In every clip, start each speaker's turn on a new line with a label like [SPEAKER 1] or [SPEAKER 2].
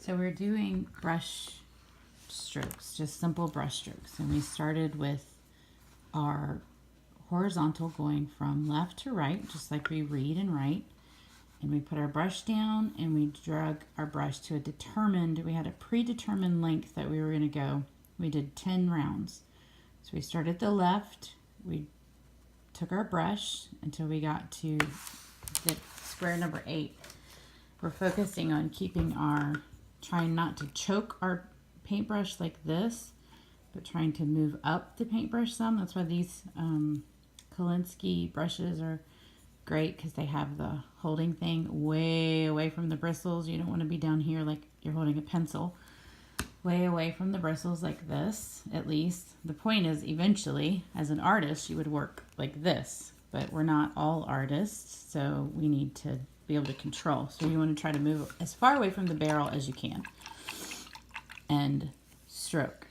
[SPEAKER 1] So we're doing brush strokes, just simple brush strokes. And we started with our horizontal going from left to right, just like we read and write. And we put our brush down and we drug our brush to we had a predetermined length that we were going to go. We did 10 rounds. So we started at the left, we took our brush until we got to the square number 8. We're focusing on trying not to choke our paintbrush like this, but trying to move up the paintbrush some. That's why these Kolinsky brushes are great, because they have the holding thing way away from the bristles. You don't want to be down here like you're holding a pencil. Way away from the bristles like this, at least. The point is, eventually, as an artist, you would work like this. But we're not all artists, so we need to be able to control. So you want to try to move as far away from the barrel as you can. And stroke.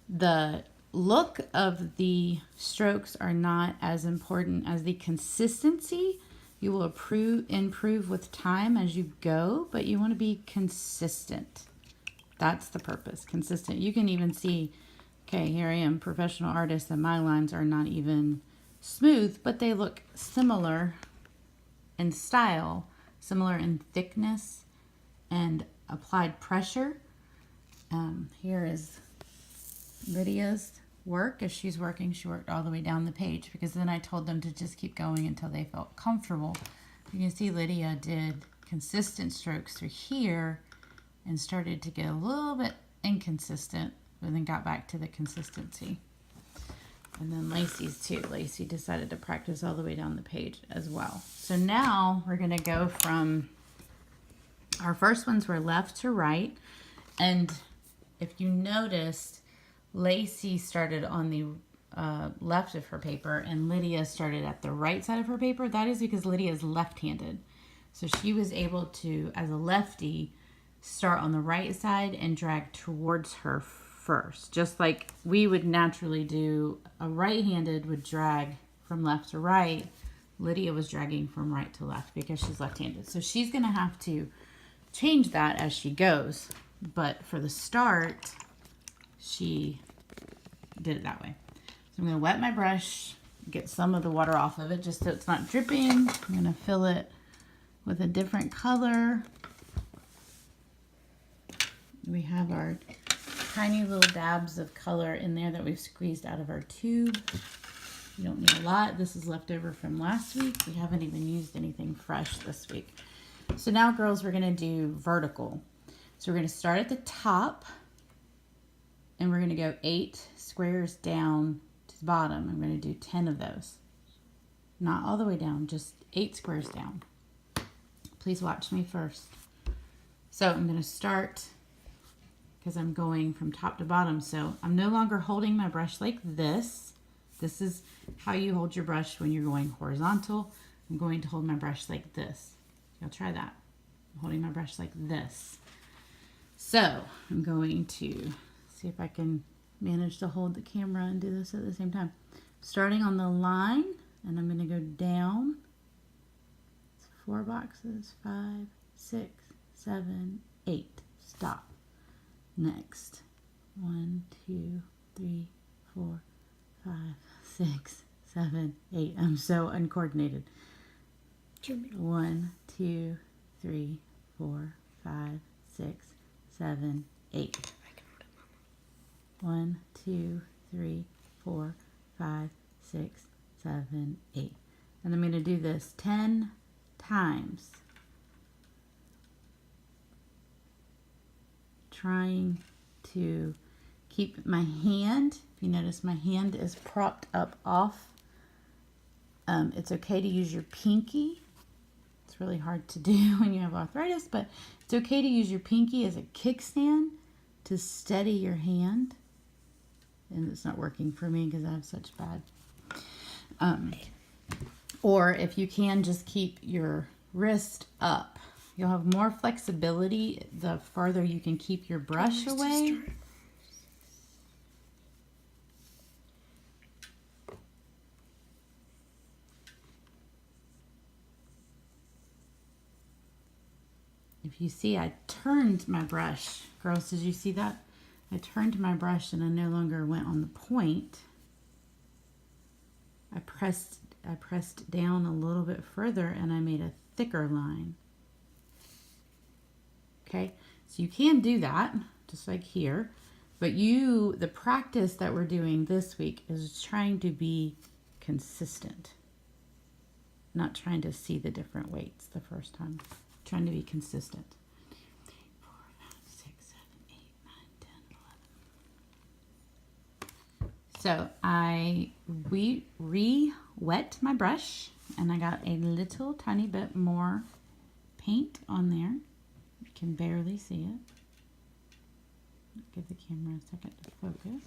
[SPEAKER 1] The look of the strokes are not as important as the consistency. You will improve with time as you go, but you want to be consistent. That's the purpose, consistent. You can even see, okay, here I am, professional artist, and my lines are not even smooth, but they look similar in style, similar in thickness and applied pressure. Here is Lydia's work. As she's working, she worked all the way down the page, because then I told them to just keep going until they felt comfortable. You can see Lydia did consistent strokes through here and started to get a little bit inconsistent, but then got back to the consistency. And then Lacey's too. Lacey decided to practice all the way down the page as well. So now we're going to go from, our first ones were left to right. And if you noticed, Lacey started on the left of her paper and Lydia started at the right side of her paper. That is because Lydia is left-handed. So she was able to, as a lefty, start on the right side and drag towards her first. Just like we would naturally do, a right-handed would drag from left to right. Lydia was dragging from right to left because she's left-handed. So she's going to have to change that as she goes. But for the start, she did it that way. So I'm going to wet my brush, get some of the water off of it just so it's not dripping. I'm going to fill it with a different color. We have our tiny little dabs of color in there that we've squeezed out of our tube. You don't need a lot. This is left over from last week. We haven't even used anything fresh this week. So now, girls, we're going to do vertical. So we're going to start at the top, and we're going to go 8 squares down to the bottom. I'm going to do 10 of those. Not all the way down, just 8 squares down. Please watch me first. So I'm going to start, because I'm going from top to bottom. So I'm no longer holding my brush like this. This is how you hold your brush when you're going horizontal. I'm going to hold my brush like this. You'll try that. I'm holding my brush like this. So I'm going to see if I can manage to hold the camera and do this at the same time. Starting on the line, and I'm going to go down. It's 4 boxes, 5, 6, 7, 8. Stop. Next. 1, 2, 3, 4, 5, 6, 7, 8. I'm so uncoordinated. 1, 2, 3, 4, 5, 6, 7, 8. 1, 2, 3, 4, 5, 6, 7, 8. And I'm going to do this 10 times. Trying to keep my hand, if you notice my hand is propped up off. It's okay to use your pinky. It's really hard to do when you have arthritis, but it's okay to use your pinky as a kickstand to steady your hand. And it's not working for me because I have such bad. Or if you can, just keep your wrist up. You'll have more flexibility the farther you can keep your brush away. If if you see, I turned my brush. Girls, did you see that? I turned my brush and I no longer went on the point. I pressed down a little bit further and I made a thicker line. Okay, so you can do that, just like here. But the practice that we're doing this week is trying to be consistent. Not trying to see the different weights the first time. Trying to be consistent. 4, 5, 6, 7, 8, 9, 10, 11. So I re-wet my brush and I got a little tiny bit more paint on there. You can barely see it. Give the camera a second to focus.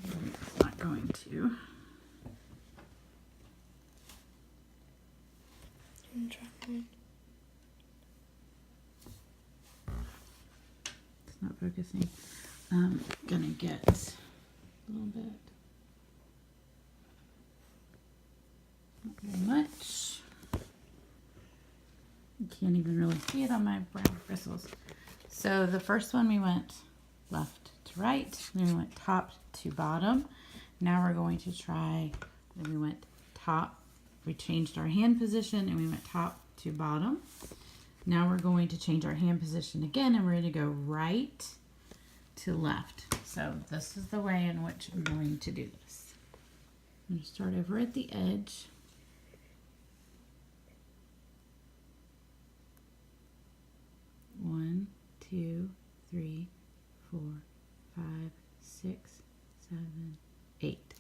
[SPEAKER 1] It's not going to. It's not focusing. I'm gonna get a little bit. Not very much. You can't even really see it on my brown bristles. So the first one we went left to right, then we went top to bottom. Now we're going to try, then we went top, we changed our hand position and we went top to bottom. Now we're going to change our hand position again and we're going to go right to left. So this is the way in which I'm going to do this. I'm going to start over at the edge. One, 2, 3, 4, 5, 6, 7, 8.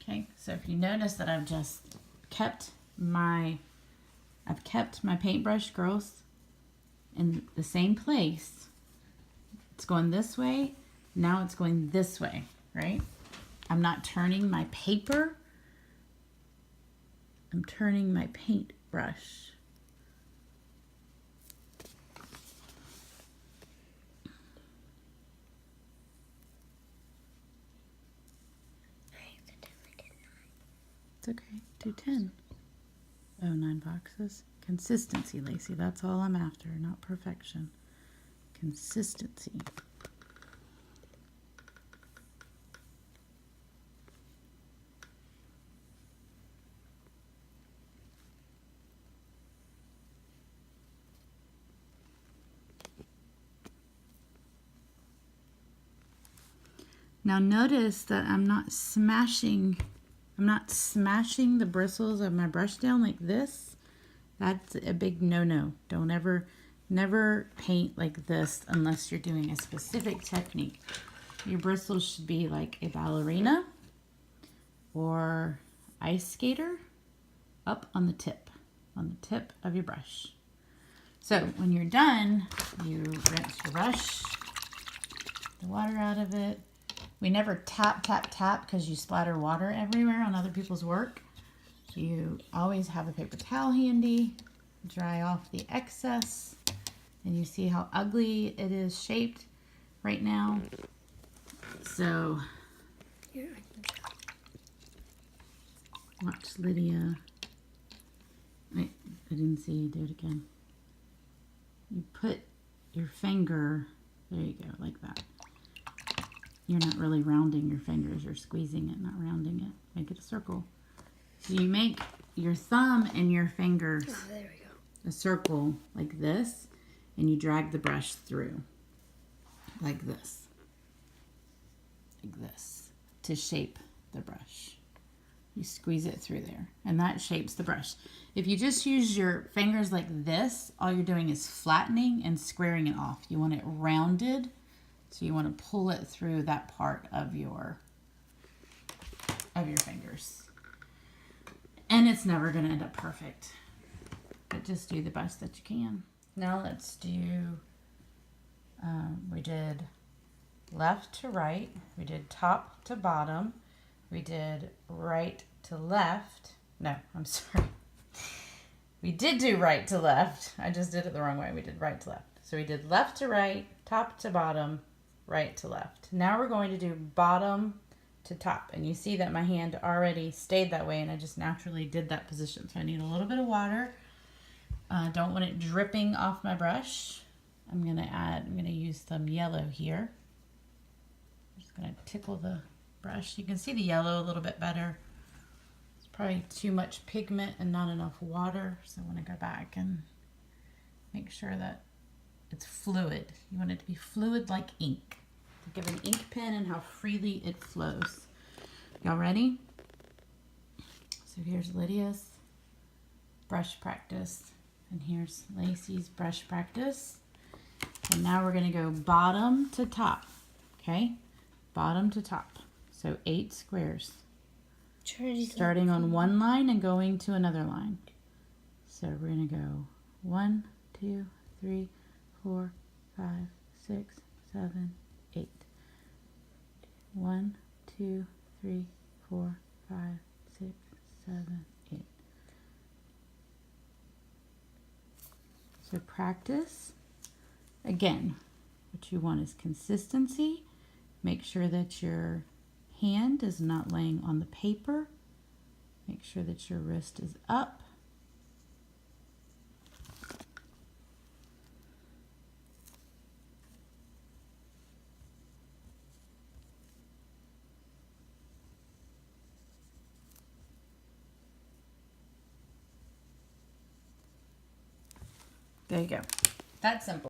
[SPEAKER 1] Okay, so if you notice that I've just kept my paintbrush, girls, in the same place. It's going this way. Now it's going this way, right? I'm not turning my paper. I'm turning my paintbrush. It's okay. Do 10. Oh, 9 boxes. Consistency, Lacey. That's all I'm after, not perfection. Consistency. Now notice that I'm not smashing the bristles of my brush down like this. That's a big no-no. Don't never paint like this unless you're doing a specific technique. Your bristles should be like a ballerina or ice skater up on the tip of your brush. So when you're done, you rinse your brush, the water out of it. We never tap, tap, tap because you splatter water everywhere on other people's work. You always have a paper towel handy, dry off the excess, and you see how ugly it is shaped right now. So, watch Lydia. Wait, I didn't see you do it again. You put your finger, there you go, like that. You're not really rounding your fingers, you're squeezing it, not rounding it. Make it a circle. So you make your thumb and your fingers
[SPEAKER 2] there we go.
[SPEAKER 1] A circle like this, and you drag the brush through like this, to shape the brush. You squeeze it through there, and that shapes the brush. If you just use your fingers like this, all you're doing is flattening and squaring it off. You want it rounded, so you want to pull it through that part of your fingers. And it's never going to end up perfect, but just do the best that you can. Now let's do, we did left to right, we did top to bottom, we did right to left. No, I'm sorry. We did do right to left. I just did it the wrong way. We did right to left. So we did left to right, top to bottom, right to left. Now we're going to do bottom to top, and you see that my hand already stayed that way, and I just naturally did that position. So I need a little bit of water. Don't want it dripping off my brush. I'm gonna use some yellow here. I'm just gonna tickle the brush. You can see the yellow a little bit better. It's probably too much pigment and not enough water, so I want to go back and make sure that it's fluid. You want it to be fluid like ink. Think of an ink pen and how freely it flows. Y'all ready? So here's Lydia's brush practice, and here's Lacey's brush practice. And now we're going to go bottom to top, okay? Bottom to top. So 8 squares. Starting on one line and going to another line. So we're going to go 1, 2, 3, 4, 5, 6, 7, 8. 1, 2, 3, 4, 5, 6, 7, 8. So practice. Again, what you want is consistency. Make sure that your hand is not laying on the paper. Make sure that your wrist is up. There you go. That's simple.